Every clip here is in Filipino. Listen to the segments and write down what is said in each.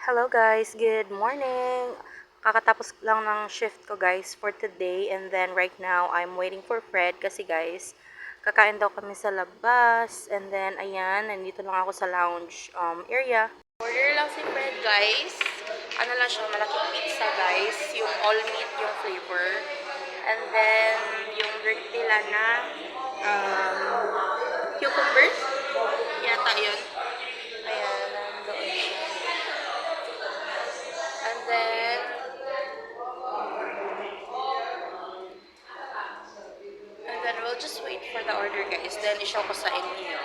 Hello guys, good morning. Kakatapos lang ng shift ko guys for today, and then right now I'm waiting for Fred kasi guys, kakain daw kami sa labas, and then ayan, nandito lang ako sa lounge area. Order lang si Fred guys. Ano lang siya, malaking pizza guys, yung all meat yung flavor. And then yung drink nila na cucumber. Yata yun. Ayan, nandoon siya. And then we'll just wait for the order guys. Then i-show ko sa inyo.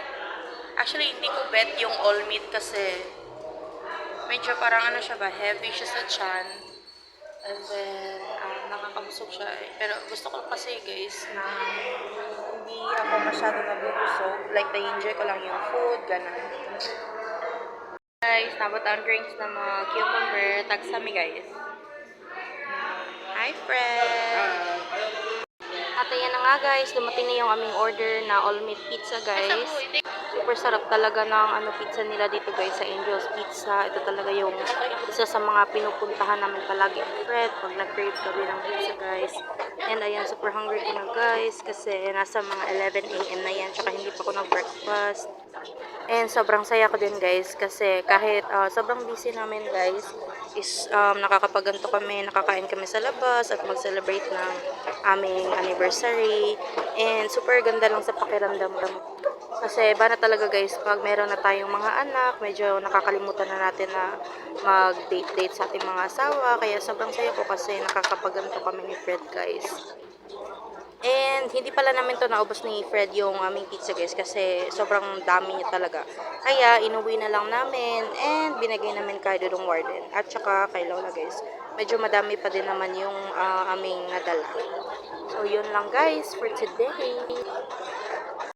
Actually, hindi ko bet yung all meat kasi medyo parang ano siya ba, heavy siya sa chan. And then, nakakabusog siya. Pero gusto ko kasi guys na hindi ako masyado nabubusog. Like, na-enjoy ko lang yung food, ganun. Guys, nabot ang drinks na mga cucumber. Tagsami guys. Hi, Fred! At ayan na nga guys, dumating na yung aming order na all meat pizza guys. Super sarap talaga ng pizza nila dito guys sa Angel's Pizza. Ito talaga yung isa sa mga pinupuntahan namin palagi ang Fred pag nag-crave kami ng pizza guys. And ayan, super hungry ko na guys kasi nasa mga 11 AM na yan, tsaka hindi pa ako nag-breakfast. And sobrang saya ko din guys kasi kahit sobrang busy namin guys is nakakapaganto kami, nakakain kami sa labas at mag-celebrate ng aming anniversary. And super ganda lang sa pakiramdam kasi iba na talaga guys pag meron na tayong mga anak, medyo nakakalimutan na natin na mag-date-date sa ating mga asawa. Kaya sobrang saya ko kasi nakakapaganto kami ni Fred guys. And hindi pala namin to naubos ni Fred yung aming pizza guys kasi sobrang dami niya talaga. Kaya inuwi na lang namin and binigay namin kay Dudong Warden at saka kay Lola guys. Medyo madami pa din naman yung aming nadala. So yun lang guys for today.